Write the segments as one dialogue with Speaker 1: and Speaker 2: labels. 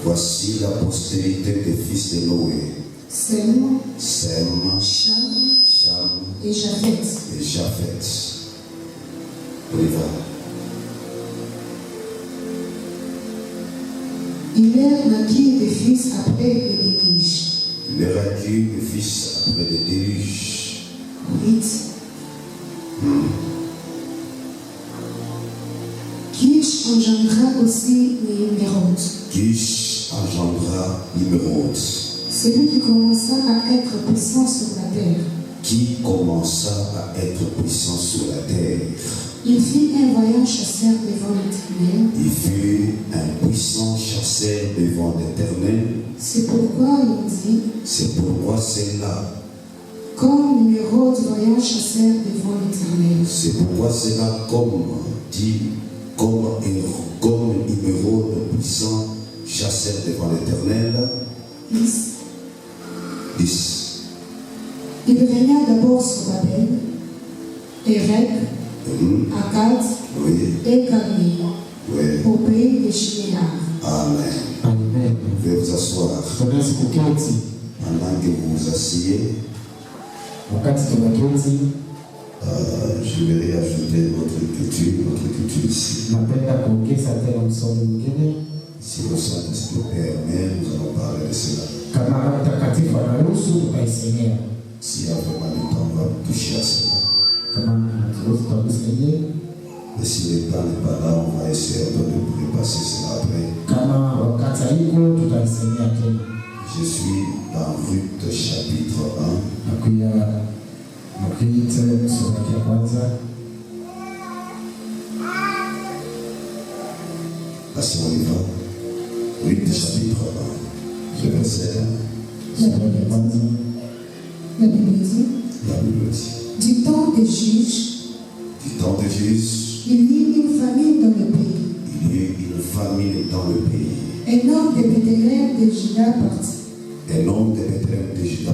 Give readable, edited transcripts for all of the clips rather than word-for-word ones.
Speaker 1: Voici la postérité des fils de Noé.
Speaker 2: Sem,
Speaker 1: Cham
Speaker 2: et Japheth.
Speaker 1: et Japheth. On y va.
Speaker 2: Il leur naquit des fils après le déluge.
Speaker 1: Il leur a dit des fils après le déluge.
Speaker 2: 8. Kish engendra aussi Nimrod.
Speaker 1: Kish engendra Nimrod,
Speaker 2: Celui qui commença à être puissant sur la terre.
Speaker 1: qui commença à être puissant sur la terre.
Speaker 2: Il fit un vaillant chasseur devant l'Éternel.
Speaker 1: Il fut un puissant chasseur devant l'Éternel.
Speaker 2: C'est pourquoi il dit,
Speaker 1: C'est pourquoi c'est là.
Speaker 2: comme Nimrod vaillant chasseur devant l'Éternel.
Speaker 1: C'est pourquoi c'est là, comme dit, comme Nimrod puissant chasseur devant l'Éternel.
Speaker 2: 10.
Speaker 1: 10.
Speaker 2: Il régna d'abord sur Babel, Érec, Akkad
Speaker 1: Oui,
Speaker 2: et Calné,
Speaker 1: oui.
Speaker 2: au pays de Shinéar.
Speaker 1: Amen.
Speaker 3: Amen.
Speaker 1: Veuillez vous asseoir.
Speaker 3: Tunaweza kuketi.
Speaker 1: Pendant que vous vous asseyez,
Speaker 3: Wakati tunaketi,
Speaker 1: je vais ajouter notre culture ici.
Speaker 3: napenda kuongeza tena msomo mwingine.
Speaker 1: Si le Saint-Esprit permet, nous allons parler de cela.
Speaker 3: Kama Roho Mtakatifu anaruhusu, tutaisemea.
Speaker 1: S'il y a vraiment le temps, on va toucher à cela.
Speaker 3: Kama anaturuhusu, tutakusaidia.
Speaker 1: Et si le temps n'est pas là, on va essayer de repasser cela après.
Speaker 3: Kama wakati haiko, tutaisemea tena.
Speaker 1: Je suis dans Ruth chapitre 1.
Speaker 3: Nakuya Mkristo sura ya kwanza.
Speaker 1: Parce qu'on y va. Ruth chapitre 1. Le verset 1.
Speaker 3: Sura ya kwanza.
Speaker 2: La Bible dit,
Speaker 1: La Bible dit.
Speaker 2: du temps des juges,
Speaker 1: Du temps de Jésus,
Speaker 2: il y eut une famine dans le pays.
Speaker 1: il y eut une famine dans le pays.
Speaker 2: Un homme de Bethléem de Juda partit
Speaker 1: Un homme de Bethléem de Juda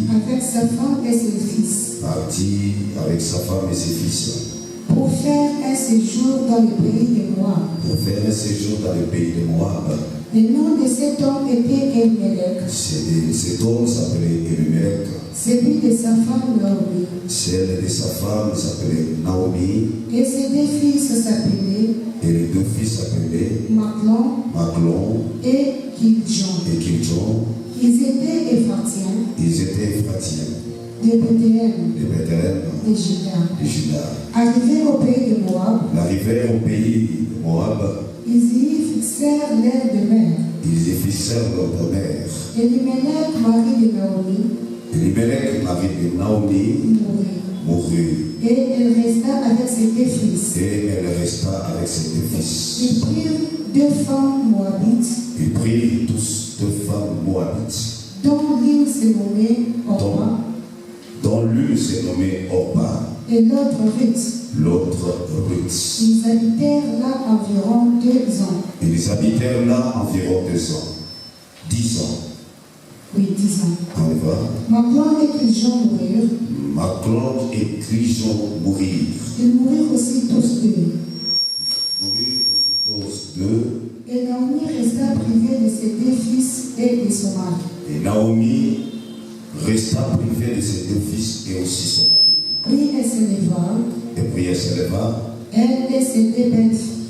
Speaker 2: avec sa femme et ses fils
Speaker 1: partit avec sa femme et ses fils
Speaker 2: pour faire un séjour dans le pays de Moab.
Speaker 1: pour faire un séjour dans le pays de Moab.
Speaker 2: Le nom de cet homme était Elimelech,
Speaker 1: Cet homme s'appelait Elimelech.
Speaker 2: celui de sa femme Naomi.
Speaker 1: Celle de sa femme s'appelait Naomi.
Speaker 2: Et ses deux fils s'appelaient
Speaker 1: Et les deux fils s'appelaient
Speaker 2: Maclon
Speaker 1: Maclon
Speaker 2: et Kiljon.
Speaker 1: et Kiljon.
Speaker 2: Ils étaient Éphratiens
Speaker 1: Ils étaient Éphratiens
Speaker 2: de Bethléem
Speaker 1: de Bethléem
Speaker 2: de Juda.
Speaker 1: de Juda.
Speaker 2: Arrivés au pays de Moab,
Speaker 1: Ils arrivèrent au pays de Moab.
Speaker 2: ils y fixèrent l'air de mer.
Speaker 1: Ils y fixèrent leur mère.
Speaker 2: Elimelech, mari de Naomi,
Speaker 1: Elimelech, mari de Naomi,
Speaker 2: mourut.
Speaker 1: mourut.
Speaker 2: Et elle resta avec ses deux fils.
Speaker 1: Et elle resta avec ses deux fils.
Speaker 2: Ils prirent deux femmes moabites,
Speaker 1: Ils prirent tous deux femmes moabites,
Speaker 2: dont l'une se nommait Orpa
Speaker 1: dont l'une s'est nommée Orpa,
Speaker 2: et l'autre Ruth.
Speaker 1: l'autre Ruth.
Speaker 2: Ils habitèrent là environ 2 ans.
Speaker 1: Ils habitèrent là environ 2 ans. 10 ans.
Speaker 2: Oui, 10 ans.
Speaker 1: On y va.
Speaker 2: Maclon et Kiljon moururent.
Speaker 1: Maclon et Kiljon mourirent.
Speaker 2: Ils moururent aussi tous deux.
Speaker 1: Mourirent aussi tous deux.
Speaker 2: Et Naomi resta privée de ses deux fils et de son mari.
Speaker 1: Et Naomi resta privée de ses deux fils et aussi son mari.
Speaker 2: Puis elle se leva,
Speaker 1: Et puis elle se leva,
Speaker 2: elle et ses deux belles-filles,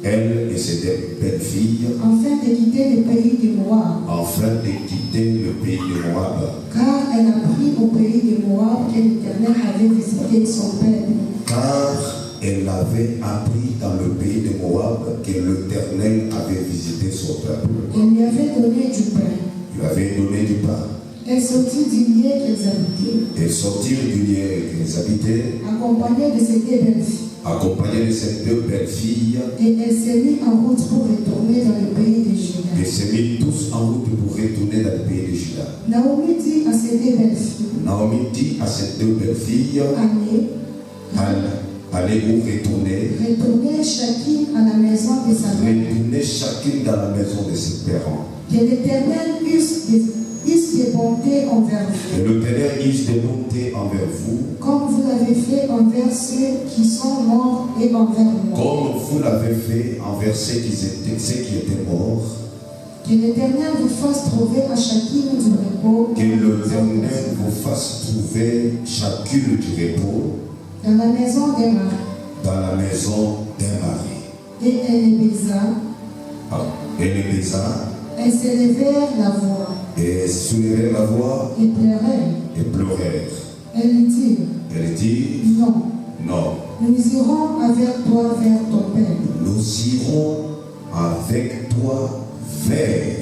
Speaker 1: elle et ses deux belles-filles,
Speaker 2: afin de quitter le pays de Moab.
Speaker 1: afin de quitter le pays de Moab.
Speaker 2: Car elle apprit au pays de Moab que l'Éternel avait visité son peuple.
Speaker 1: Car elle avait appris dans le pays de Moab que l'Éternel avait visité son peuple.
Speaker 2: Elle lui avait donné du pain.
Speaker 1: Il avait donné du pain.
Speaker 2: Elle sortit du lieu qu'elles habitaient,
Speaker 1: Elle sortirent du lieu qu'ils habitaient,
Speaker 2: accompagnée de ses deux belles-filles.
Speaker 1: accompagnée de ses deux belles-filles,
Speaker 2: Et elle s'est mise en route pour retourner dans le pays de Juda.
Speaker 1: et se mit tous en route pour retourner dans le pays de Juda.
Speaker 2: Naomi dit à ses deux belles-filles,
Speaker 1: Naomi dit à ses deux belles-filles, allez vous retourner,
Speaker 2: retournez chacune à la maison de sa mère.
Speaker 1: retournez chacune dans la maison de ses parents.
Speaker 2: Que l'Éternel puisse use de bonté envers
Speaker 1: Et
Speaker 2: vous,
Speaker 1: l'Éternel use de bonté envers vous,
Speaker 2: comme vous l'avez fait envers ceux qui sont morts et envers moi.
Speaker 1: comme vous l'avez fait envers ceux qui étaient morts.
Speaker 2: Que l'Éternel vous fasse trouver à chacune du repos
Speaker 1: Que l'Éternel vous fasse trouver chacune du repos
Speaker 2: dans la maison des maris.
Speaker 1: dans la maison d'un mari.
Speaker 2: Et elle les baisa,
Speaker 1: Et les baisa,
Speaker 2: elles s'élevèrent la voix
Speaker 1: et soulevèrent la voix
Speaker 2: et pleurèrent.
Speaker 1: et pleurèrent.
Speaker 2: Elle lui dit,
Speaker 1: Elle dit,
Speaker 2: non,
Speaker 1: non,
Speaker 2: nous irons avec toi vers ton père.
Speaker 1: nous irons avec toi vers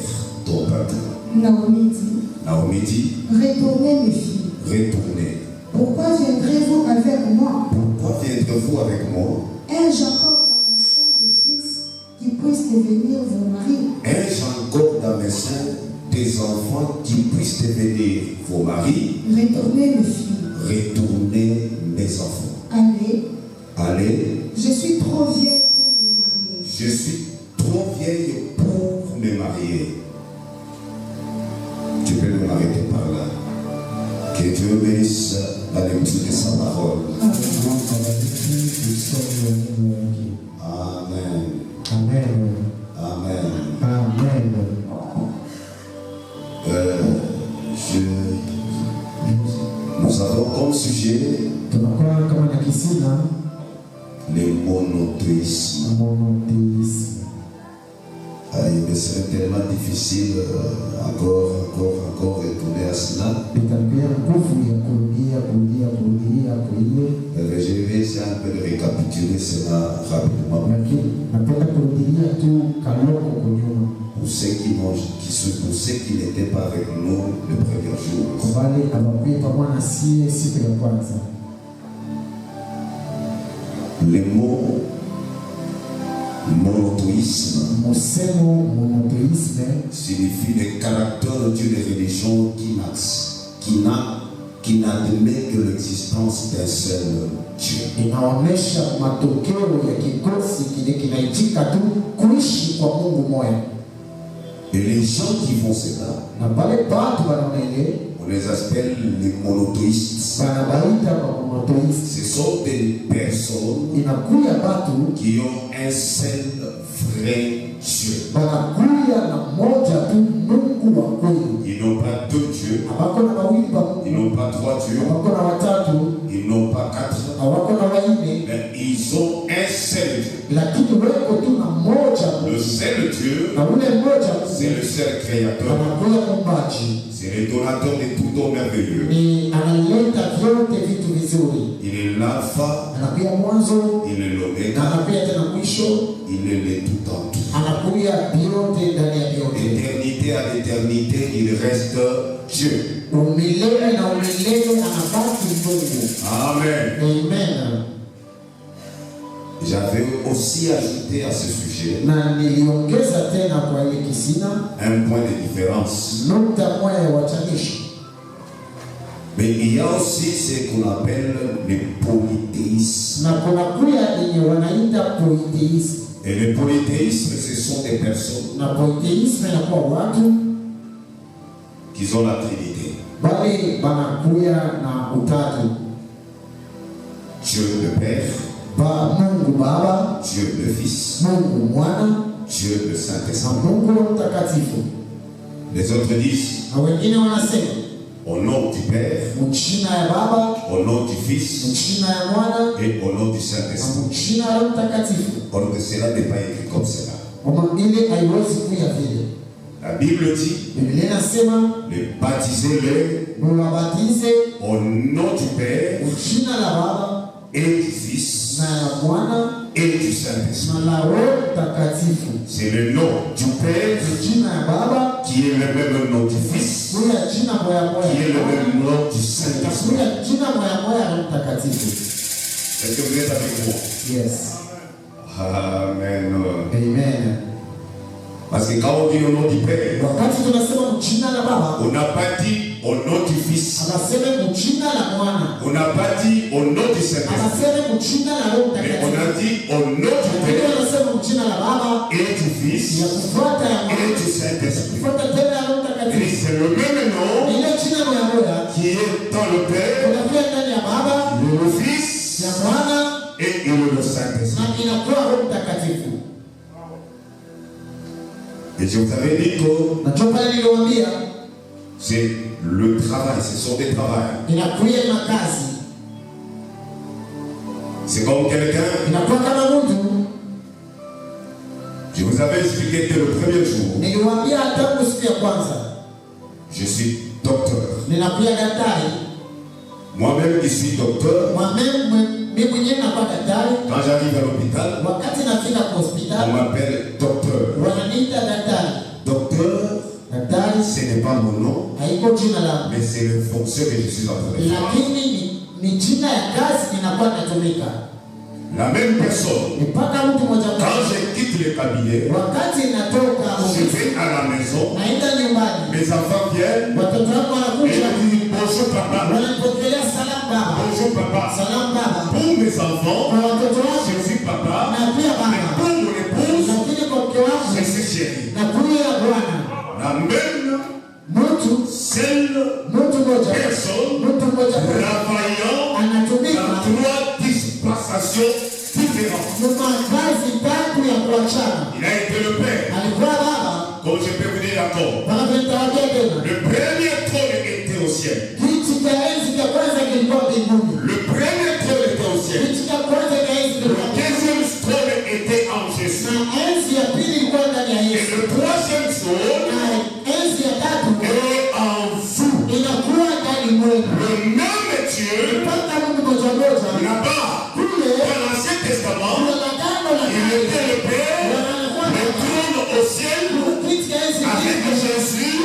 Speaker 1: ton peuple.
Speaker 2: Naomi dit,
Speaker 1: Naomi dit,
Speaker 2: retournez mes filles.
Speaker 1: retournez.
Speaker 2: Pourquoi viendrez-vous avec moi?
Speaker 1: Pourquoi viendrez-vous avec moi?
Speaker 2: Ai-je encore dans mon sein des fils qui puissent devenir vos maris?
Speaker 1: Ai-je encore dans mes seins des enfants qui puissent devenir vos maris?
Speaker 2: Retournez mes filles.
Speaker 1: Retournez mes enfants.
Speaker 2: Allez,
Speaker 1: Allez,
Speaker 2: je suis trop vieille pour me marier.
Speaker 1: je suis trop vieille pour me marier. Tu peux nous arrêter par là. Que Dieu bénisse la lecture de sa parole. Amen.
Speaker 3: Amen.
Speaker 1: Amen.
Speaker 3: Amen.
Speaker 1: Nous avons comme sujet
Speaker 3: Tunakuwa kama na kisina
Speaker 1: le monothéisme.
Speaker 3: monotheisme.
Speaker 1: Il me serait tellement difficile encore retourner à cela.
Speaker 3: Itakuwa nguvu ya kurudia kwa hiyo,
Speaker 1: Je vais essayer un peu de récapituler cela rapidement.
Speaker 3: lakini napenda kurudia tu kaloko kwa nyuma
Speaker 1: Pour ceux qui n'étaient pas avec nous le premier jour.
Speaker 3: kwa wale abakuye pamoja na sie siku ya kwanza.
Speaker 1: Le mot monothéisme
Speaker 3: Musemo monotheisme
Speaker 1: signifie le caractère d'une religion qui n'admet que l'existence d'un seul Dieu.
Speaker 3: inaonesha matokeo ya kikosi kile kinaitika tu kuishi kwa Mungu moja.
Speaker 1: Et les gens qui font cela,
Speaker 3: Na pale watu wanaonele
Speaker 1: on les appelle les monothéistes.
Speaker 3: wanabaita kwa monotheisme.
Speaker 1: Ce sont des personnes
Speaker 3: Inakuya watu
Speaker 1: qui ont un seul vrai Dieu.
Speaker 3: wanakuya na moja tu Mungu wa kweli.
Speaker 1: Ils n'ont pas deux dieux,
Speaker 3: Hawako na wawili pa
Speaker 1: ils
Speaker 3: Mungu,
Speaker 1: n'ont pas trois dieux,
Speaker 3: hawako na watatu,
Speaker 1: ils n'ont pas quatre,
Speaker 3: hawako na wanne,
Speaker 1: mais ils ont un seul Dieu.
Speaker 3: lakini weko tu na moja
Speaker 1: Le
Speaker 3: Mungu.
Speaker 1: seul Dieu,
Speaker 3: Na ule moja
Speaker 1: c'est le seul créateur.
Speaker 3: anakuya muumbaji,
Speaker 1: C'est le donateur de tout don merveilleux.
Speaker 3: ni analeta vyote vitu vizuri.
Speaker 1: Il est l'alpha,
Speaker 3: Anakuya mwanzo
Speaker 1: il est
Speaker 3: na
Speaker 1: l'oméga,
Speaker 3: anakuya tena mwisho,
Speaker 1: il est le tout en tout.
Speaker 3: anakuya vyote ndani ya vyote.
Speaker 1: D'éternité à l'éternité, il reste Dieu.
Speaker 3: Umilele na umilele anabaki Mungu.
Speaker 1: Amen.
Speaker 3: Amen.
Speaker 1: J'avais aussi ajouté à ce sujet
Speaker 3: Na niliongeza tena kwa ile kisina
Speaker 1: un point de différence.
Speaker 3: nukta moja ya wachanishi.
Speaker 1: Mais il y a aussi ce qu'on appelle le polythéisme.
Speaker 3: Na kuna kuya yenye wanaita polytheisme.
Speaker 1: Et le polythéisme, ce sont des personnes
Speaker 3: Na polytheisme inakuwa watu
Speaker 1: qui ont la Trinité.
Speaker 3: bali banakuya na utatu.
Speaker 1: Dieu le Père,
Speaker 3: Mungu Baba,
Speaker 1: Dieu le Fils,
Speaker 3: Mungu Mwana
Speaker 1: Dieu le
Speaker 3: na
Speaker 1: Saint-Esprit.
Speaker 3: Mungu Roho Mtakatifu.
Speaker 1: Les autres disent
Speaker 3: Na wengine wanasema
Speaker 1: au nom du Père,
Speaker 3: mchina ya Baba,
Speaker 1: au nom du Fils
Speaker 3: mchina ya Mwana
Speaker 1: et au nom du
Speaker 3: na
Speaker 1: Saint-Esprit.
Speaker 3: mchina ya Roho Mtakatifu.
Speaker 1: Or que cela n'est pas écrit comme cela.
Speaker 3: Kama ile haiwezi kuya vile.
Speaker 1: La Bible dit,
Speaker 3: Biblia inasema
Speaker 1: baptisez-les
Speaker 3: muwabatize
Speaker 1: au nom du Père
Speaker 3: mchina la Baba
Speaker 1: et du Fils
Speaker 3: na ya Mwana
Speaker 1: et du Saint-Esprit.
Speaker 3: na la Roho Mtakatifu.
Speaker 1: C'est le nom du Père
Speaker 3: Jina ya Baba
Speaker 1: qui est le même nom du Fils,
Speaker 3: kuya jina moya
Speaker 1: qui est le
Speaker 3: moya
Speaker 1: même nom du Saint-Esprit.
Speaker 3: kuya jina moya moya ya Roho Mtakatifu.
Speaker 1: Est-ce que vous êtes avec moi?
Speaker 3: Yes.
Speaker 1: Amen.
Speaker 3: Amen.
Speaker 1: Parce que quand on dit au nom du Père,
Speaker 3: Wakati tunasema mchina la Baba,
Speaker 1: on n'a pas dit au nom du Fils,
Speaker 3: anasema mchina la Mwana,
Speaker 1: on n'a pas dit au nom du Saint-Esprit,
Speaker 3: anasema mchina la Roho
Speaker 1: mais on
Speaker 3: Mtakatifu.
Speaker 1: a dit au nom du
Speaker 3: Lakini
Speaker 1: Père
Speaker 3: anasema mchina la Baba
Speaker 1: et du Fils
Speaker 3: ya kufuata ya
Speaker 1: et
Speaker 3: Mwana,
Speaker 1: du Saint-Esprit.
Speaker 3: kufuata tena ya Roho
Speaker 1: Et
Speaker 3: Mtakatifu.
Speaker 1: c'est le même nom Et je vous avais dit que
Speaker 3: Na ndio pale niliwaambia
Speaker 1: c'est le travail, ce sont des travails.
Speaker 3: inakuwa makazi.
Speaker 1: C'est comme quelqu'un,
Speaker 3: Inakuwa kama mtu.
Speaker 1: je vous avais expliqué dès le premier jour,
Speaker 3: Niliwaambia tangu siku ya kwanza.
Speaker 1: je suis docteur.
Speaker 3: Ninakuwa daktari.
Speaker 1: Moi-même qui suis docteur,
Speaker 3: Mimi mwenyewe nakuwa daktari.
Speaker 1: quand j'arrive à l'hôpital,
Speaker 3: Wakati nafika kwa
Speaker 1: on
Speaker 3: hospitali
Speaker 1: m'appelle docteur.
Speaker 3: wananiita daktari.
Speaker 1: Docteur,
Speaker 3: Daktari
Speaker 1: ce n'est pas mon nom,
Speaker 3: haiko jina langu,
Speaker 1: mais c'est le fonction que je suis en train de faire.
Speaker 3: lakini ni jina ya kazi inakuwa inatumika.
Speaker 1: La même personne,
Speaker 3: Mpaka mtu mmoja
Speaker 1: quand je quitte le cabinet,
Speaker 3: wakati natoka
Speaker 1: je vais à la maison,
Speaker 3: naenda nyumbani,
Speaker 1: mes enfants viennent
Speaker 3: watoto wangu
Speaker 1: et
Speaker 3: wanakuja
Speaker 1: ils disent bonjour papa,
Speaker 3: wanapokelea salamu baba,
Speaker 1: bonjour papa.
Speaker 3: salamu baba
Speaker 1: Pour mes enfants,
Speaker 3: kwa watoto wangu
Speaker 1: je suis papa,
Speaker 3: na pia
Speaker 1: mais
Speaker 3: baba,
Speaker 1: pour mon épouse,
Speaker 3: lakini kwa mke wangu
Speaker 1: je suis chéri.
Speaker 3: na pia bwana.
Speaker 1: La même
Speaker 3: Mtu
Speaker 1: seule
Speaker 3: mmoja
Speaker 1: personne travaillant
Speaker 3: anatumika
Speaker 1: dans 3 dispensations différentes.
Speaker 3: ni makazi tatu ya kuachana.
Speaker 1: Il a été le père,
Speaker 3: Alikuwa baba
Speaker 1: comme je peux vous dire encore.
Speaker 3: mpaka tunatawajia tena.
Speaker 1: Le premier trône était au ciel.
Speaker 3: Kiti cha enzi cha kwanza kilikuwa mbinguni.
Speaker 1: Le premier trône était au ciel.
Speaker 3: Kiti cha kwanza cha enzi
Speaker 1: Le
Speaker 3: kilikuwa
Speaker 1: deuxième trône était en Jésus.
Speaker 3: na enzi ya pili ilikuwa ndani ya
Speaker 1: Et
Speaker 3: Yesu.
Speaker 1: le troisième trône
Speaker 3: Na enzi ya tatu
Speaker 1: est en vous.
Speaker 3: inakuwa ndani mwenu.
Speaker 1: Le même Dieu,
Speaker 3: Mpaka Mungu mmoja
Speaker 1: là-bas,
Speaker 3: kule
Speaker 1: dans l'Ancien Testament,
Speaker 3: kuna magano la
Speaker 1: il était le Père, le trône au ciel,
Speaker 3: kiti cha enzi
Speaker 1: avec
Speaker 3: kilikuwa
Speaker 1: Jésus,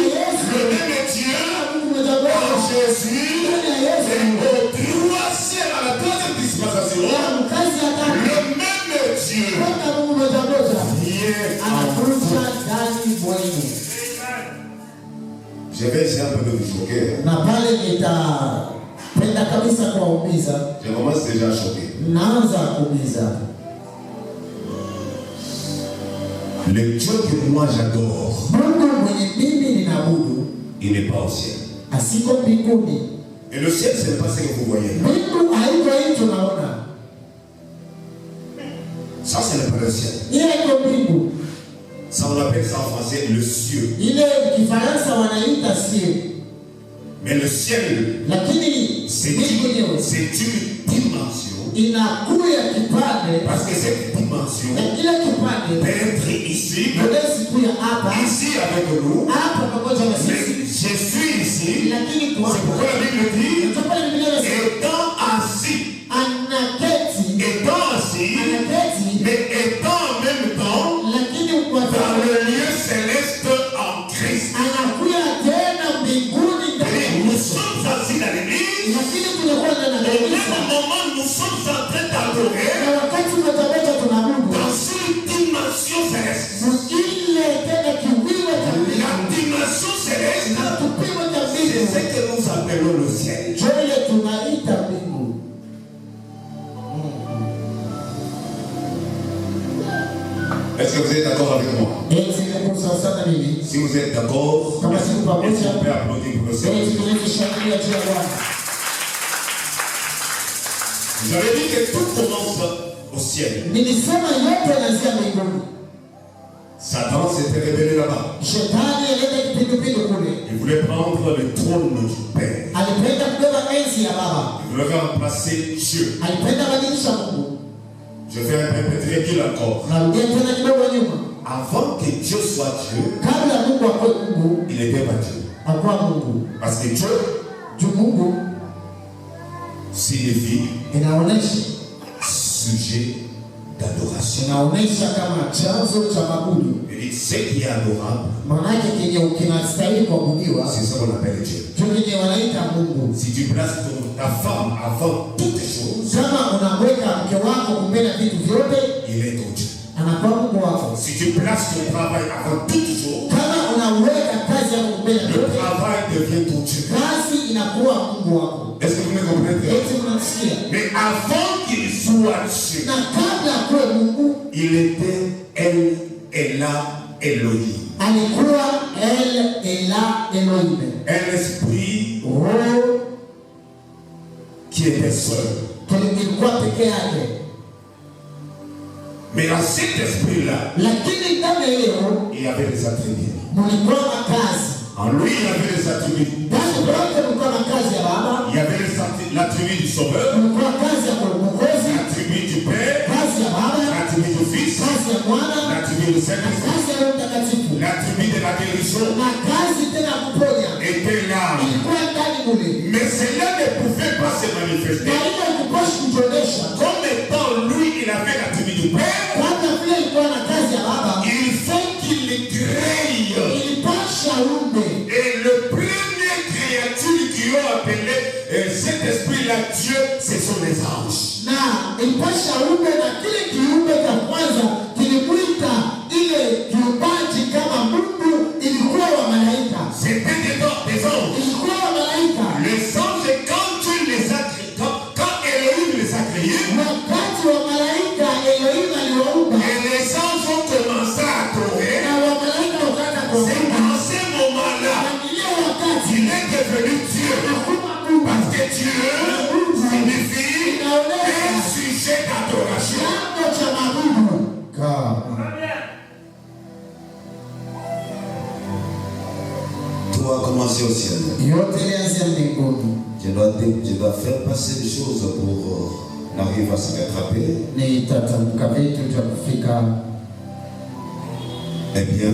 Speaker 1: le même Dieu,
Speaker 3: Mungu mmoja
Speaker 1: en Jésus,
Speaker 3: ndani ya Yesu.
Speaker 1: et au troisième, à la troisième dispensation,
Speaker 3: Kazi ya tatu
Speaker 1: le même Dieu
Speaker 3: mpaka Mungu mmoja
Speaker 1: vient en
Speaker 3: anakuja
Speaker 1: vous.
Speaker 3: ndani mwenu.
Speaker 1: Je vais essayer un peu de vous choquer.
Speaker 3: Na pale nitapenda kabisa kuwaumiza.
Speaker 1: Je commence déjà à choquer.
Speaker 3: Naanza kuumiza.
Speaker 1: Le Dieu que moi j'adore,
Speaker 3: Mungu mwenye mimi ninaabudu
Speaker 1: il n'est pas au ciel.
Speaker 3: asiko mbinguni.
Speaker 1: Et le ciel, ce n'est pas ce que vous voyez.
Speaker 3: Mbingu haiko hii tunaona.
Speaker 1: Ça, ce n'est pas le ciel.
Speaker 3: Ile iko mbingu.
Speaker 1: Ça, on appelle ça en français le cieux.
Speaker 3: Ile Kifaransa wanaita ciel.
Speaker 1: Mais le ciel,
Speaker 3: Lakini
Speaker 1: c'est
Speaker 3: mbingu
Speaker 1: une
Speaker 3: yenyewe
Speaker 1: dimension.
Speaker 3: inakuya kipande
Speaker 1: Parce que cette dimension
Speaker 3: na ile kipande
Speaker 1: peut être ici,
Speaker 3: hawezi kuya hapa
Speaker 1: ici avec nous.
Speaker 3: hapa pamoja na
Speaker 1: Mais
Speaker 3: sisi.
Speaker 1: je suis ici.
Speaker 3: Lakini kwa
Speaker 1: C'est pourquoi la Bible dit,
Speaker 3: Ndipo Biblia inasema
Speaker 1: étant assis,
Speaker 3: anaketi
Speaker 1: mais étant en même temps
Speaker 3: lakini kwa
Speaker 1: dans le lieu céleste en Christ.
Speaker 3: anakuya tena mbinguni
Speaker 1: Et
Speaker 3: ndani.
Speaker 1: nous sommes assis dans l'église.
Speaker 3: Lakini tunakuwa ndani
Speaker 1: Au
Speaker 3: ya
Speaker 1: même
Speaker 3: kanisa.
Speaker 1: moment, nous sommes en train d'adorer
Speaker 3: Na wakati mmoja tunaabudu
Speaker 1: dans une dimension céleste.
Speaker 3: ile tena kiwimo cha
Speaker 1: La dimension céleste,
Speaker 3: na kipimo cha
Speaker 1: c'est ce
Speaker 3: mbingu.
Speaker 1: que nous appelons le ciel.
Speaker 3: Jole tunaita mbingu.
Speaker 1: Est-ce que vous êtes d'accord avec moi?
Speaker 3: Eti nikusa sana mimi.
Speaker 1: Si vous êtes d'accord,
Speaker 3: Kama siku
Speaker 1: est-ce
Speaker 3: pamoja.
Speaker 1: qu'on peut applaudir pour le Seigneur?
Speaker 3: Eti tunashangilia juu ya Bwana.
Speaker 1: J'avais dit que tout commence au ciel.
Speaker 3: Nilisema yote yanaanzia mbinguni.
Speaker 1: Satan s'était révélé là-bas.
Speaker 3: Shetani alileta kipindupindu kule.
Speaker 1: Il voulait prendre le trône du Père.
Speaker 3: Alipenda kubeba enzi ya Baba.
Speaker 1: Il voulait remplacer Dieu.
Speaker 3: Alipenda badilisha Mungu.
Speaker 1: Je vais un peu réduire encore.
Speaker 3: Narudia tena kidogo nyuma.
Speaker 1: Avant que Dieu soit Dieu,
Speaker 3: Kabla Mungu akuwe Mungu,
Speaker 1: il n'était pas Dieu.
Speaker 3: akuwa Mungu.
Speaker 1: Parce que Dieu
Speaker 3: Juu Mungu
Speaker 1: signifie
Speaker 3: inaonesha
Speaker 1: sujet d'adoration.
Speaker 3: inaonesha kama chanzo cha mabudu.
Speaker 1: Il dit ce qui est adorable,
Speaker 3: Maana yake kenye kinastahili kuabudiwa
Speaker 1: c'est ça qu'on appelle Dieu.
Speaker 3: ndio kenye wanaita Mungu.
Speaker 1: Si tu places ta femme avant toutes choses,
Speaker 3: Kama unamweka mke wako mbele ya vitu vyote,
Speaker 1: il est ton Dieu.
Speaker 3: anakuwa Mungu wako.
Speaker 1: Si tu places ton travail avant toutes choses,
Speaker 3: Kama unaweka kazi yako mbele ya
Speaker 1: le
Speaker 3: vyote,
Speaker 1: travail devient ton Dieu.
Speaker 3: kazi inakuwa Mungu wako.
Speaker 1: Est-ce que vous me comprenez?
Speaker 3: Eti unasikia?
Speaker 1: Mais avant qu'il soit Dieu,
Speaker 3: Na kabla akuwe Mungu,
Speaker 1: il était El Ela Elohim.
Speaker 3: alikuwa El Ela Elohim.
Speaker 1: Un esprit
Speaker 3: Roho
Speaker 1: qui était seul.
Speaker 3: ilikuwa peke yake.
Speaker 1: Mais dans cet esprit-là,
Speaker 3: lakini ndani leo
Speaker 1: il y avait des attributs.
Speaker 3: mulikuwa makazi.
Speaker 1: En lui, il y avait les attributs.
Speaker 3: Ndani mwake mulikuwa makazi ya Baba,
Speaker 1: Il y avait l'attribut du Sauveur,
Speaker 3: mulikuwa kazi ya Mwokozi,
Speaker 1: l'attribut du Père,
Speaker 3: kazi ya Baba,
Speaker 1: l'attribut du Fils,
Speaker 3: kazi ya Mwana,
Speaker 1: l'attribut du Saint-Esprit,
Speaker 3: kazi ya Roho Mtakatifu,
Speaker 1: l'attribut de la guérison
Speaker 3: na kazi tena ya kuponya
Speaker 1: était là.
Speaker 3: ilikuwa ndani mule,
Speaker 1: Mais cela ne pouvait pas se
Speaker 3: na
Speaker 1: manifester.
Speaker 3: ile haikupashi kujionyesha.
Speaker 1: Comme étant lui, il avait l'attribut du Père,
Speaker 3: Kwanza vile ilikuwa na kazi ya Baba,
Speaker 1: il faut qu'il crée.
Speaker 3: ilipasha umbe.
Speaker 1: Et le premier créature qui ont appelé cet esprit-là Dieu, ce sont les anges.
Speaker 3: Na ilipasha umbe, na kile kiumbe cha kwanza kilimwita ile kiumbaji kama Mungu ilikuwa wa malaika,
Speaker 1: C'était des anges.
Speaker 3: ilikuwa wa malaika.
Speaker 1: Les anges, quand Dieu les a créés, quand Elohim les a créés,
Speaker 3: Wakati wa malaika Elohim aliwaumba,
Speaker 1: et les anges ont commencé à adorer,
Speaker 3: na wa malaika wakata
Speaker 1: c'est
Speaker 3: kuomba,
Speaker 1: dans ce moment-là
Speaker 3: na ile wakati
Speaker 1: qu'il est devenu Dieu.
Speaker 3: hakuna Mungu,
Speaker 1: Parce que Dieu signifie un sujet d'adoration.
Speaker 3: chanzo cha mabudu.
Speaker 1: Tout a commencé au ciel.
Speaker 3: Yote ilianzia mbinguni.
Speaker 1: Je dois faire passer des choses pour n'arriver à se rattraper.
Speaker 3: Nitatamka vitu vya kufika.
Speaker 1: Eh bien,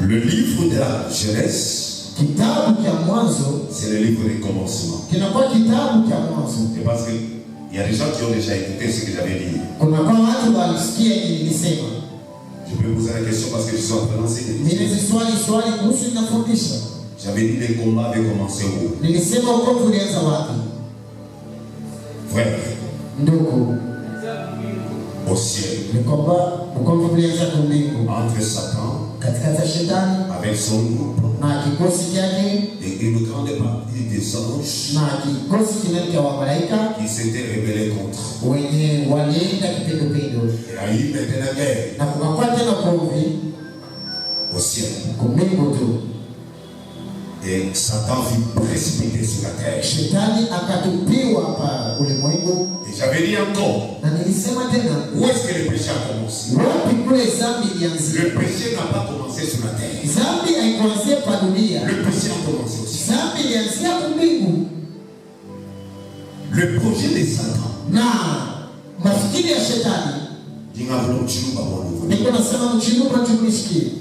Speaker 1: le livre de la Genèse,
Speaker 3: Kitabu cha Mwanzo
Speaker 1: c'est le livre du commencement.
Speaker 3: kinakuwa kitabu cha mwanzo.
Speaker 1: C'est parce qu'il y a des gens qui ont déjà écouté ce que j'avais dit.
Speaker 3: Kunakuwa watu walisikia nilisema.
Speaker 1: Je peux poser la question parce que je suis en train d'enseigner.
Speaker 3: Swali kuhusu ninafundisha.
Speaker 1: J'avais dit les combats avaient commencé où?
Speaker 3: Nilisema wokovu ulianza wapi?
Speaker 1: Frère,
Speaker 3: Ndugu,
Speaker 1: au ciel,
Speaker 3: wokovu ulianza kwa mbingu.
Speaker 1: entre Satan
Speaker 3: Katikati ya shetani
Speaker 1: avec son groupe
Speaker 3: na kikosi chake
Speaker 1: et une grande partie des anges
Speaker 3: na kikosi kinene cha wamalaika
Speaker 1: qui s'étaient rebellés contre.
Speaker 3: wenye walienda kipindupindu,
Speaker 1: Il y a eu maintenant la guerre
Speaker 3: na kukakuwa tena ugomvi
Speaker 1: au ciel.
Speaker 3: kwa mbingu tu.
Speaker 1: Et Satan fut précipité sur la terre.
Speaker 3: Shetani akatupiwa hapa ulimwengu,
Speaker 1: Et j'avais dit encore,
Speaker 3: na nilisema tena,
Speaker 1: où est-ce que le péché a commencé?
Speaker 3: wapi kule zambi ilianzia?
Speaker 1: Le péché n'a pas commencé sur la terre.
Speaker 3: Zambi haikuanzia pa dunia,
Speaker 1: Le péché a commencé au ciel.
Speaker 3: zambi ilianzia kwa mbingu.
Speaker 1: Le projet de Satan,
Speaker 3: Na mafikiri ya shetani, niko nasema mchinu kwa tumisikie,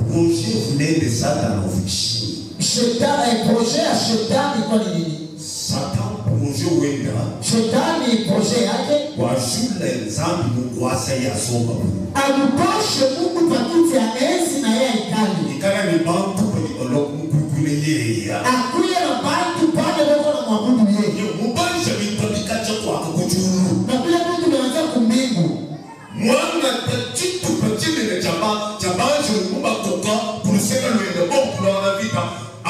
Speaker 1: projet venait de Satan au Vichy.
Speaker 3: shetani projet ya shetani kwa nini?
Speaker 1: Satan projet wenda
Speaker 3: Shetani projet yake
Speaker 1: kwa shule zambi mkwasa ya somba.
Speaker 3: alipashe Mungu pakiti ya enzi na yeye ikali.
Speaker 1: Ikala ni bantu kwa olokukuleleya.
Speaker 3: Akuye na bantu pale wako na mwabudu yeye.
Speaker 1: Yo mubanja mitapikacha kwa kujuru.
Speaker 3: Na kule Mungu anaanza kumbingu.
Speaker 1: Mwana tachitu pachile na chabaje mumba toka kulisema lwenda boku na vita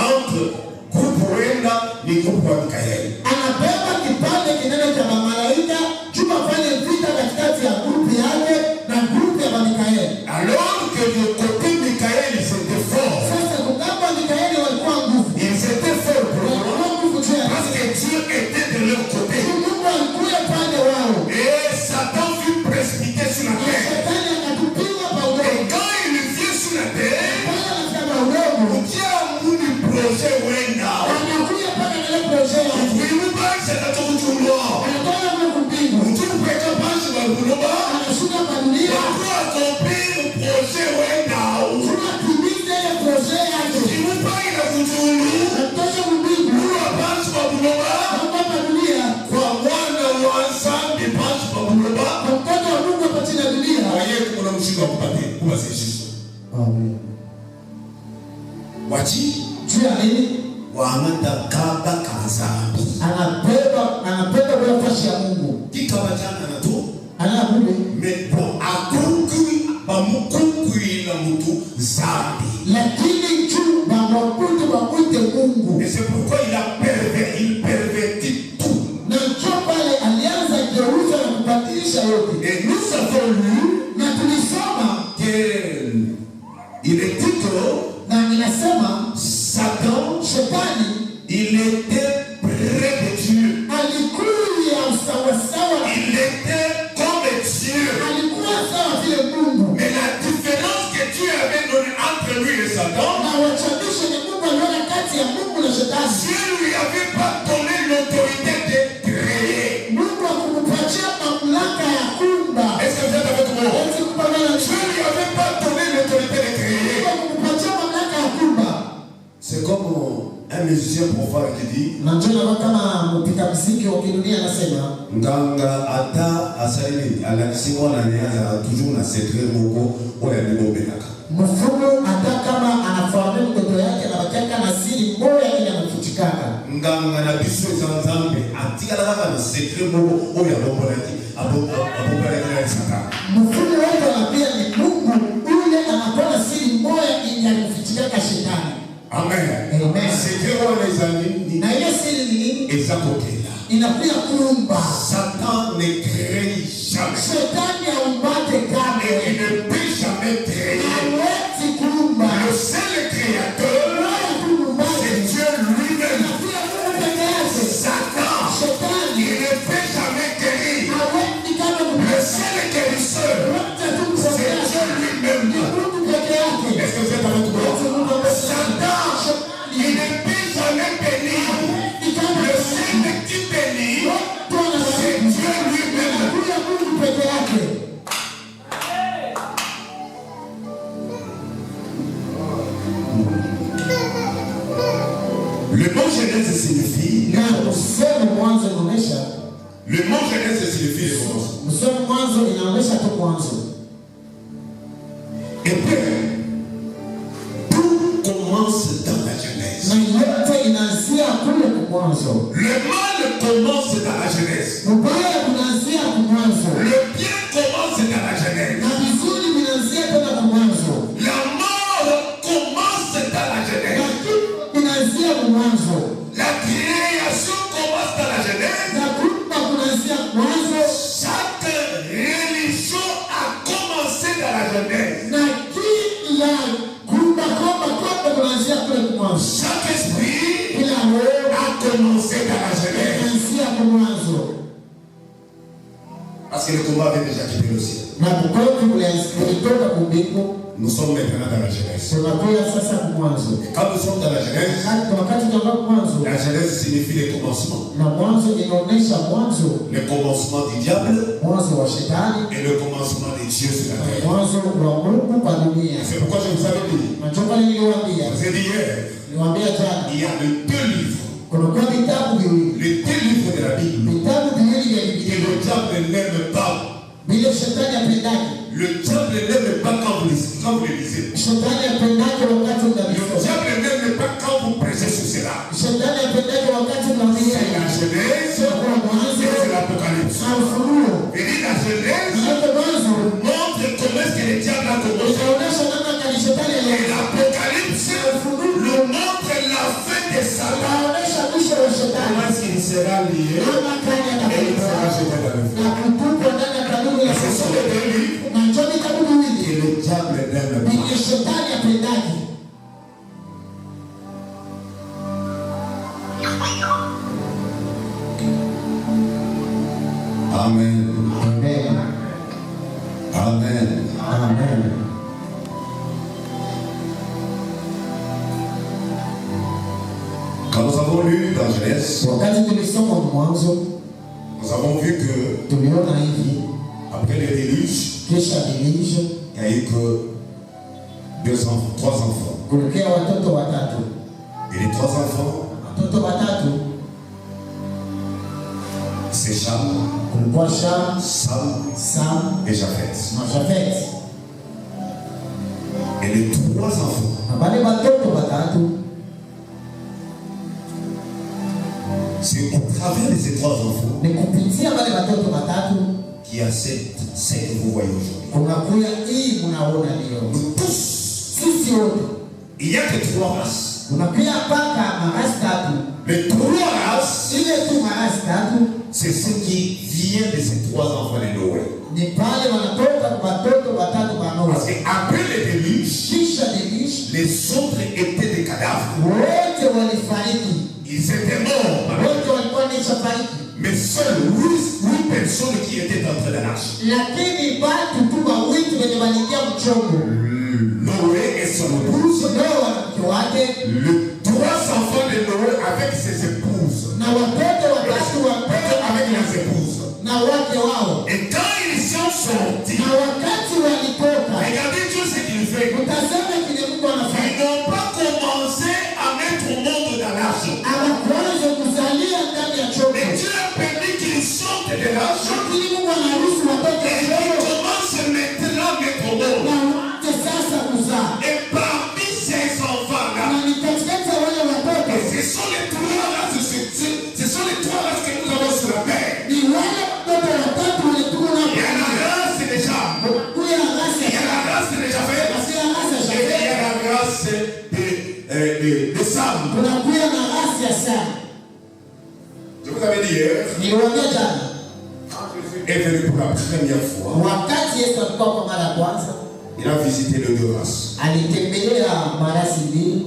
Speaker 1: entre grupu wenda ni grupu wa Mikaeli.
Speaker 3: Anabeba kipande kinene cha malaika juma fanye vita katikati ya grupu yake na grupu ya Mikaeli.
Speaker 1: Alors que le côté Mikael c'était fort.
Speaker 3: Sasa kukamba Mikaeli walikuwa nguvu.
Speaker 1: Ils étaient forts pour eux.
Speaker 3: Walikuwa nguvu tu ya
Speaker 1: Parce que Dieu était de leur côté.
Speaker 3: Mungu alikuwa pande wao.
Speaker 1: Et Satan fut précipité sur la terre.
Speaker 3: Shetani akatupiwa pa
Speaker 1: Et
Speaker 3: udongo.
Speaker 1: quand il vient sur la terre,
Speaker 3: Pale anasema udongo.
Speaker 1: Dieu a voulu projet wenda.
Speaker 3: Anakuja pale na ile projet yake.
Speaker 1: Kuimubaisha katika kuchungua.
Speaker 3: Anatoka kwa kumbingu.
Speaker 1: Mtukuweka basi wa kuloba.
Speaker 3: Anashuka kwa dunia.
Speaker 1: Kwa kumpira projet wenda.
Speaker 3: Tunatimiza ile projet yake.
Speaker 1: Kuimubaisha kuchungua.
Speaker 3: Anatoka kumbingu.
Speaker 1: Kwa basi wa kuloba.
Speaker 3: Kwa dunia.
Speaker 1: Kwa mwana wa zambi basi wa kuloba.
Speaker 3: Mtoto wa Mungu hapa chini ya dunia.
Speaker 1: Kwa yeye kuna mshinda kupatia. Kuba sisi.
Speaker 3: Amen.
Speaker 1: Wachi
Speaker 3: Juu ya nini?
Speaker 1: wamanda kaba kazambi.
Speaker 3: Anapenda kwa fashi ya Mungu.
Speaker 1: Kikabajana na tu.
Speaker 3: Anakuja.
Speaker 1: Mepo akunkui bamukungui na mtu zambi.
Speaker 3: Lakini juu bamwabudu wamwite Mungu.
Speaker 1: Et c'est pourquoi il pervertit tout.
Speaker 3: Na njoo pale alianza geuza na kubadilisha yote.
Speaker 1: Et nous avons lu
Speaker 3: Na tulisoma
Speaker 1: il est dit que
Speaker 3: na inasema
Speaker 1: Satan,
Speaker 3: shetani
Speaker 1: il était près de Dieu.
Speaker 3: alikuwa
Speaker 1: musicien profane qui dit
Speaker 3: Najua kama mpika muziki wa kidunia anasema
Speaker 1: nganga ata asaini alakisiwa na nyanza toujours na secret moko oya nibobelaka.
Speaker 3: mfumo hata kama anafahamu mtoto yake na bakaka na siri moja ile anafutikana.
Speaker 1: Nganga na biso zanzambe atikala kaka na secret moko oya bobolaki abobolaki na Satan.
Speaker 3: Mfumo wake pia ni Mungu ule anakuwa siri moja ile anafutikana shetani.
Speaker 1: Amen.
Speaker 3: Amen.
Speaker 1: Secret wana izani
Speaker 3: Na ile siri ni nini?
Speaker 1: ezakokela.
Speaker 3: Inakuwa kuumba.
Speaker 1: Satan ne crée jamais.
Speaker 3: Shetani haumbate kamwe.
Speaker 1: Il ne peut jamais créer.
Speaker 3: Hawezi kuumba.
Speaker 1: Le seul créateur, c'est Dieu lui-même. Satan, il ne peut jamais créer. Le seul guérisseur, c'est Dieu lui-même. Est-ce que vous êtes avec moi? Satan, il ne peut jamais bénir. Le seul qui bénit, c'est Dieu lui-même. Le mot Genèse signifie. Le mot Genèse signifie le commencement. Et puis, tout commence dans la Genèse. Le mal commence dans la Genèse. Le bien commence dans la Genèse. La mort commence dans la Genèse. La création commence dans la Genèse. Chaque religion a commencé dans la Genèse. Chaque esprit a commencé dans la Genèse. Parce que le combat avait déjà quitté le ciel. Nous sommes maintenant dans la Genèse. Et quand nous sommes dans la Genèse, la Genèse signifie le commencement. Le commencement du diable et le commencement des dieux sur la terre. C'est pourquoi je vous avais dit. Je vous ai dit hier, il y a les deux livres. Les deux livres de la Bible. Et le diable n'aime pas. Le diable n'aime pas quand vous le lisez. Le diable n'aime pas quand vous prêchez sur cela. C'est la Genèse, c'est l'Apocalypse. Et dit la Genèse montre comment est-ce que le diable a commencé. Et l'Apocalypse nous montre la fin de Satan. Comment est-ce qu'il sera lié et il sera jeté dans le feu. Ce sont les deux livres et le diable n'aime pas. Amen. Amen.
Speaker 3: Amen.
Speaker 1: Quand nous avons lu dans Genèse, nous avons vu que après le déluge, il n'y a eu que trois enfants. Et les trois enfants, c'est Cham, Sam et Japheth. Et les trois enfants, c'est au travers de ces trois enfants qu'il y a ce que vous voyez aujourd'hui. Nous tous, il n'y a que trois races. Les trois races, c'est ce qui vient de ces trois enfants de Noé. Parce qu'après le déluge, les autres étaient des cadavres. Ils étaient morts. Mais seules 8 personnes qui étaient entrées dans l'arche. Noé et son épouse. Les trois enfants de Noé avec ses épouses. Avec leurs épouses. Et quand ils sont sortis, regardez Dieu ce qu'il fait. Ils n'ont pas commencé à mettre au monde dans l'arche. des Sam.
Speaker 3: Kunakuwa na rasi ya Sam.
Speaker 1: Je vous avais dit hier.
Speaker 3: Niliwaambia jana.
Speaker 1: Est venu pour la première fois.
Speaker 3: Wakati Yesu alikuwa kwa mara ya kwanza,
Speaker 1: il a visité les deux races.
Speaker 3: Alitembelea marasi mbili.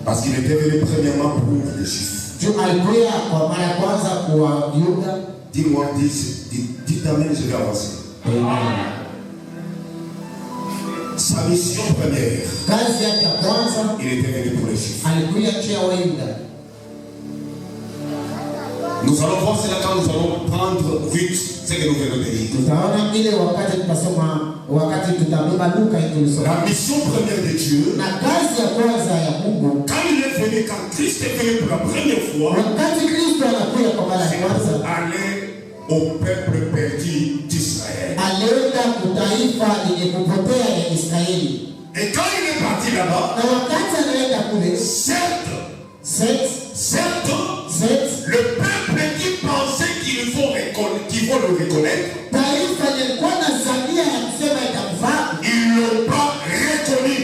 Speaker 1: Parce qu'il était venu premièrement pour les Juifs.
Speaker 3: Juu alikuwa kwa mara ya kwanza kwa Yuda.
Speaker 1: Dis-moi, dites amen, je vais avancer.
Speaker 3: Amen.
Speaker 1: Sa mission première.
Speaker 3: Kazi yake ya kwanza,
Speaker 1: il était venu pour les Juifs.
Speaker 3: Alikuwa kwa Wayuda.
Speaker 1: Nous allons voir cela quand nous allons prendre Ruth, ce que nous venons de lire.
Speaker 3: Tutaona ile wakati tutasoma, wakati tutabeba Luka tulisoma.
Speaker 1: La mission première de Dieu.
Speaker 3: Na kazi ya kwanza ya Mungu.
Speaker 1: Quand il est venu, quand Christ est venu pour la première fois.
Speaker 3: Wakati Kristo anakuja kwa mara ya kwanza.
Speaker 1: Aller au peuple perdu d'Israël.
Speaker 3: Alienda kutaifa lenye kupotea ya Israeli.
Speaker 1: Et quand il est parti là-bas.
Speaker 3: Na wakati anaenda kule.
Speaker 1: Certes, le peuple qui pensait qu'ils vont le reconnaître, ils ne l'ont pas reconnu.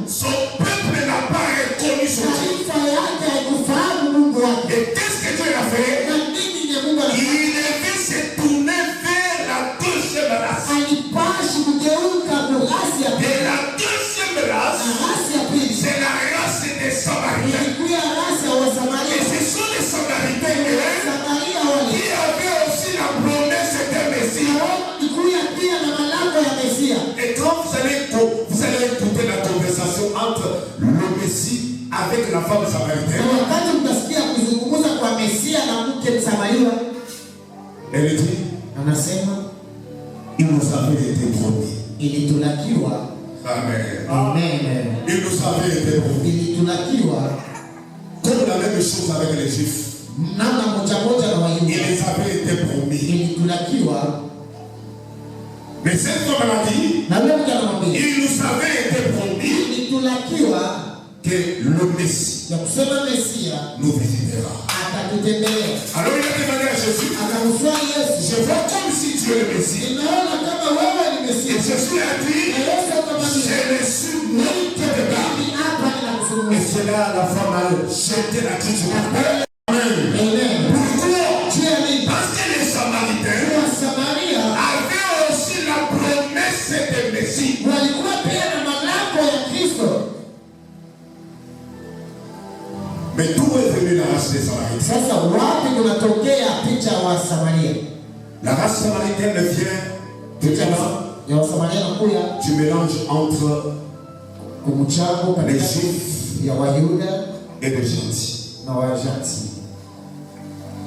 Speaker 1: Son peuple n'a pas reconnu son Dieu. Et qu'est-ce que Dieu a fait? Il devait se tourner vers la deuxième race. Et la deuxième race, c'est la race des Samaritains. Et ce sont les Samaritains qui avaient aussi la promesse d'un Messie. Et quand vous allez écouter la conversation entre le Messie avec la femme samaritaine, elle dit, il nous avait été promis. Amen. Il nous avait été promis. Comme la même chose avec les Juifs. Il les avait été promis. Mais cette femme a dit, il nous avait été promis que le Messie nous visitera. Alors il a demandé à Jésus, je vois comme si tu es le Messie. Et Jésus a dit, je ne suis ni que de là. Et c'est là la femme a jeté la crise. Amen. Pourquoi? Parce que les Samaritains avaient aussi la promesse de Messie. Mais d'où est venue la race des Samaritains? La race samaritaine vient du mélange entre les Juifs et les gentils.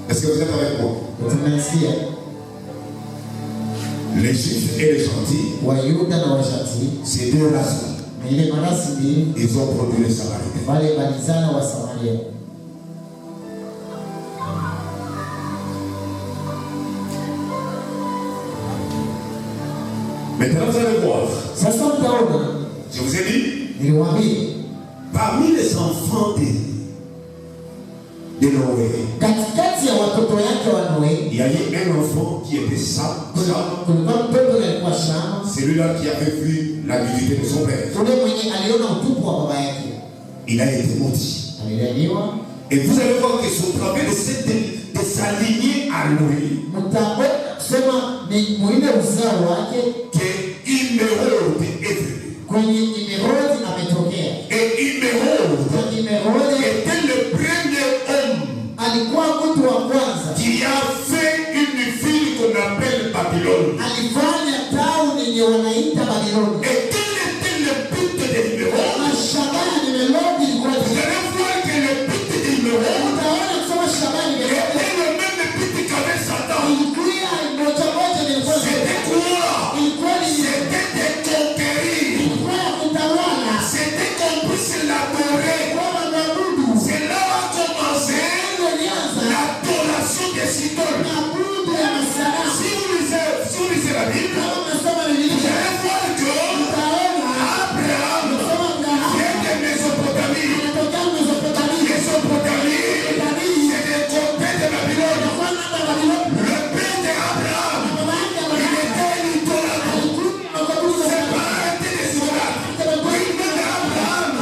Speaker 1: Est-ce que vous êtes avec moi? Les Juifs et les gentils, c'est deux races. Ils ont produit les Samaritains. Maintenant vous allez voir. Je vous ai dit, parmi les enfants de Noé, il y a eu un enfant qui était Sam. Celui-là qui avait vu la nudité de son père. Il a été maudit. Et vous allez voir que son travail de s'aligner à lui, que Imérode est venu. Et Imérode était le premier homme qui a fait une ville qu'on appelle Babylone. Et quel était le but de Imérode? Vous allez voir que le but de Imérode était le même but qu'avait Satan. C'était quoi? C'était de conquérir. C'était qu'on puisse l'adorer. C'est là a commencé l'adoration des idoles. Si vous lisez la Bible, vous allez voir que Abraham vient de Mésopotamie. Mésopotamie, c'est des côtés de Babylone. Le père d'Abraham, il était un idolâtre. C'est pas arrêter des idolâtres. Le père d'Abraham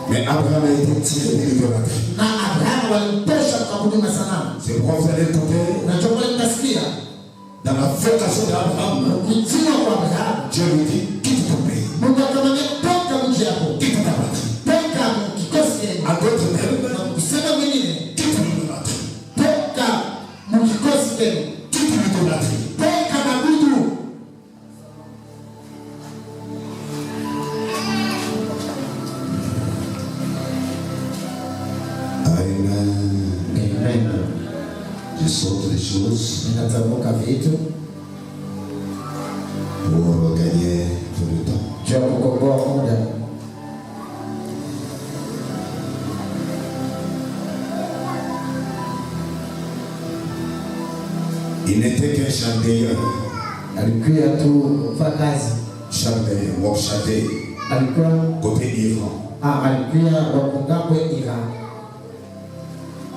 Speaker 1: Mais Abraham a été tiré de l'idolâtrie. C'est pourquoi vous allez écouter. Dans la vocation d'Abraham, Dieu lui dit quitte ton pays. Quitte ta patrie. En d'autres termes, quitte l'idolâtrie. Quitte l'idolâtrie. Je saute les choses pour gagner tout le temps. Il n'était qu'un chanteur. Chanteur, Wokshate, côté Iran.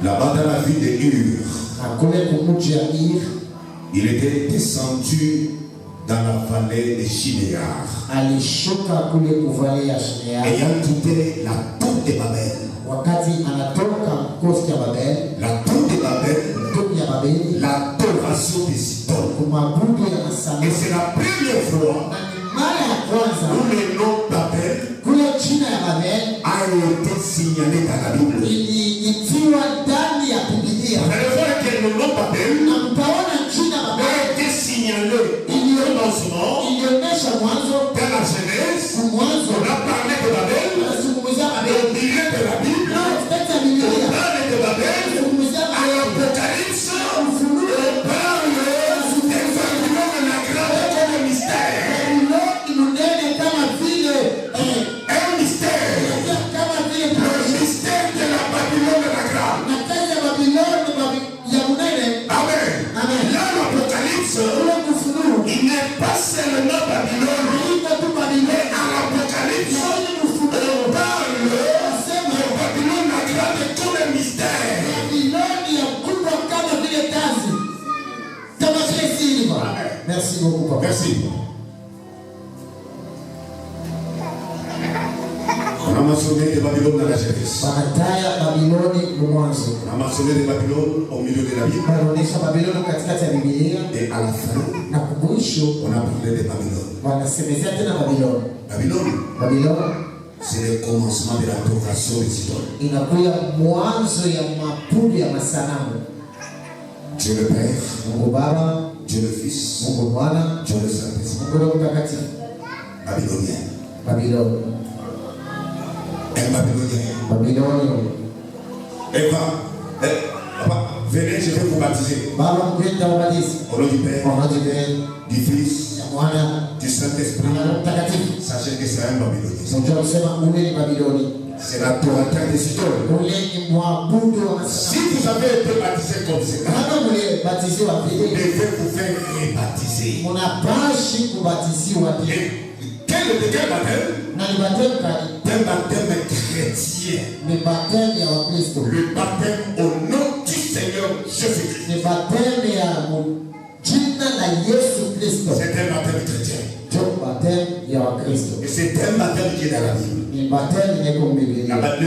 Speaker 1: Là-bas dans la ville de Ur, il était descendu dans la vallée de Shinéar, ayant quitté la tour de Babel. La tour de Babel, l'adoration des idoles. Et c'est la première fois où le nom Babel a été signalé dans la Bible. Vous allez voir que le nom Babel a été signalé au commencement dans la Genèse. On a parlé de Babel au milieu de la Bible. On parle de Babel à l'Apocalypse. On parle des Babylone de la grande comme un mystère. Un mystère. Le mystère de la Babylone de la grande. Amen. Là, l'Apocalypse, il n'est pas seulement Babylone, mais à l'Apocalypse, on parle de Babylone la grande comme un mystère.
Speaker 3: Merci beaucoup, papa.
Speaker 1: Merci. On a mentionné de Babylone dans la Genèse. On a mentionné de Babylone au milieu de la Bible. Et à la fin, on a parlé de Babylone. Babylone, c'est le commencement de l'adoration des idoles. Dieu le Père, Dieu le Fils, Dieu le Saint-Esprit. Babylonien. Un Babylonien. Eva, papa, venez, je vais vous baptiser. Au nom du Père, du Fils, du Saint-Esprit. Sachez que c'est un Babylonien. C'est l'adorateur des idoles. Si vous avez été baptisé comme c'est vous devez vous faire rebaptiser. Quel est le baptême? Un baptême chrétien. Le baptême au nom du Seigneur Jésus-Christ. C'est un baptême chrétien. Et c'est un baptême qui est dans la Bible. Le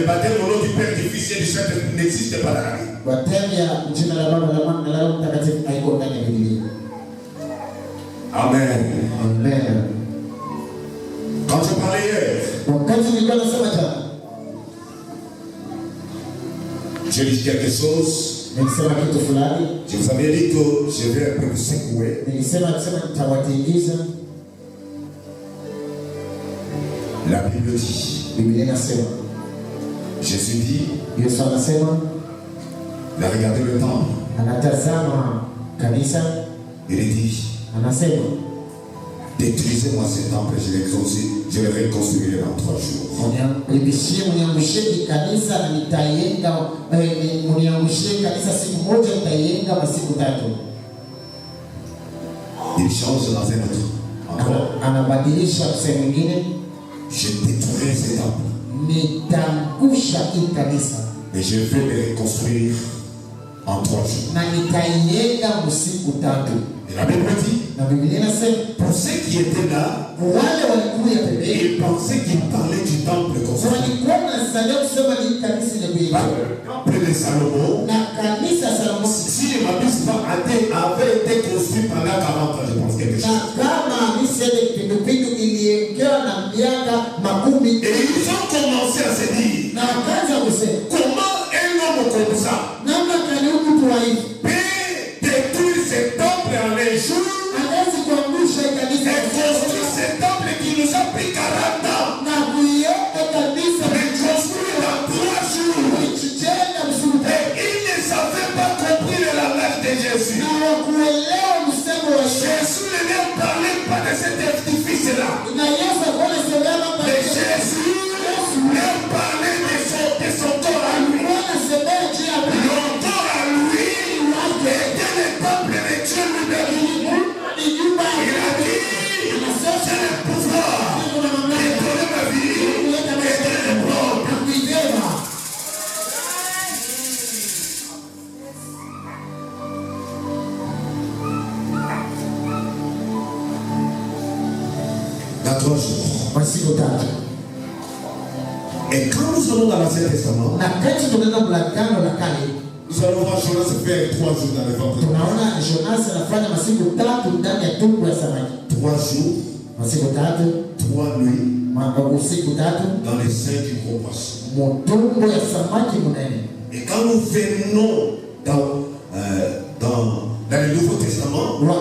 Speaker 1: baptême au nom du Père, du Fils et du Saint-Esprit n'existe pas dans la Bible. Amen. Quand je parlais hier, j'ai dit quelque chose. Je vous avais dit que je vais un peu vous secouer. La Bible dit, Jésus dit, il a regardé le temple. Il dit, détruisez-moi ce temple, je le reconstruirai dans 3 jours. Il change dans un autre. Encore. Je détruirai ce temple. Et je vais le reconstruire en 3 jours. Et la Bible dit, pour ceux qui étaient là, ils pensaient qu'il parlait du temple construit.
Speaker 3: Tanzania kusema ni kanisa ile kuingia.
Speaker 1: Temple de Salomon.
Speaker 3: Na kanisa Salomon.
Speaker 1: Si je m'abuse pas, avait été construit pendant 40 ans, je pense quelque chose.
Speaker 3: Na kama misele kipindupindu iliyekewa na miaka makumi.
Speaker 1: Et ils ont commencé à se dire.
Speaker 3: Na wakaanza kusema.
Speaker 1: Comment un homme comme ça?
Speaker 3: Namna kani mtu wa hivi.
Speaker 1: Peut détruire ce temple en un jour.
Speaker 3: Anaweza kuangusha kanisa.
Speaker 1: Et construire ce temple qui nous a pris 40 ans.
Speaker 3: Na kuiweka kanisa.
Speaker 1: Mais construire dans 3 jours. Et ils ne savaient pas compris le langage de Jésus. Jésus ne leur parlait pas de cet édifice-là. Mais Jésus leur parlait de son corps à lui. Leur corps à lui était le temple de Dieu lui-même. Il a dit, c'est le pouvoir de donner ma vie et de le prendre. Dans 3 jours. Et quand nous allons dans l'Ancien Testament, nous allons voir Jonas faire 3 jours dans le ventre. 3 jours, 3 nuits, dans les seins du gros poisson. Et quand nous venons dans le Nouveau Testament, là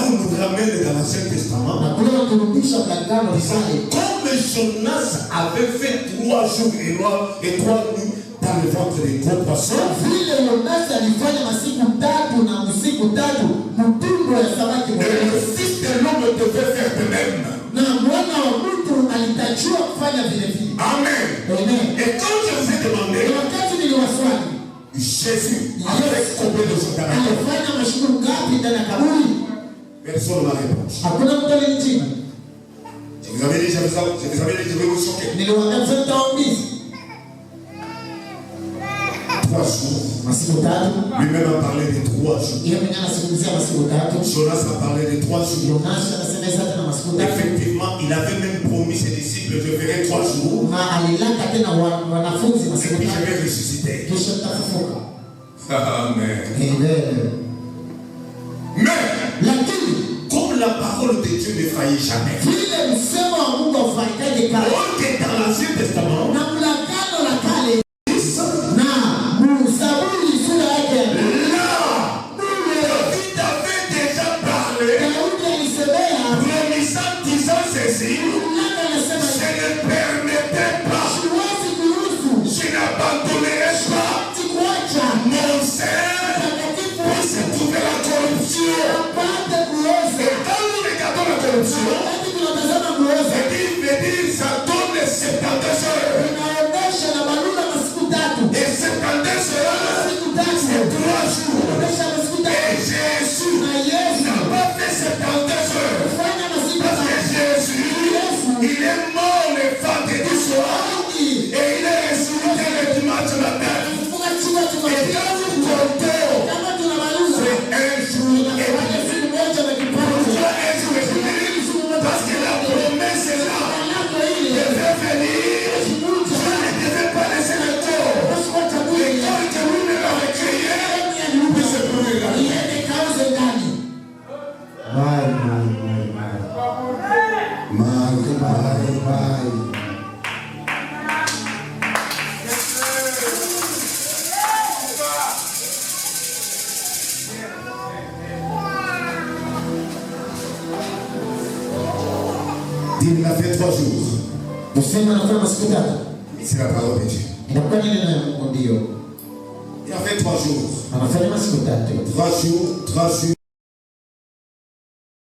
Speaker 1: où nous ramène dans l'Ancien Testament, comme Jonas avait fait 3 jours et 3 nuits dans le ventre des gros poissons, le Fils de l'homme devait faire de même. Amen. Et quand je vous ai demandé, Jésus avait combien de jours dans la cabane? Personne ne m'a répondu. Je vous avais dit, je vais vous choquer. 3 jours. Lui-même a parlé de 3 jours. Jonas a parlé de 3 jours. Effectivement, il avait même promis ses disciples, je ferai 3 jours. Et puis je vais ressusciter. Amen. Mais, comme la parole de Dieu ne faillit jamais, alors que dans l'Ancien Testament, ça donne 72 heures. Et 72 heures, c'est 3 jours. Et Jésus n'a pas fait 72 heures. Parce que Jésus, il est mort le vendredi soir et il est ressuscité le dimanche matin. Et quand vous comptez, c'est 1 jour et demi. Pourquoi 1 jour et demi? Parce que la promesse est là. Je vais venir. Je ne devais pas laisser le corps. Le corps que lui-même avait créé, il se brûle là. Il a fait 3 jours. C'est la parole de Dieu. Il a fait 3 jours. 3 jours, 3 jours.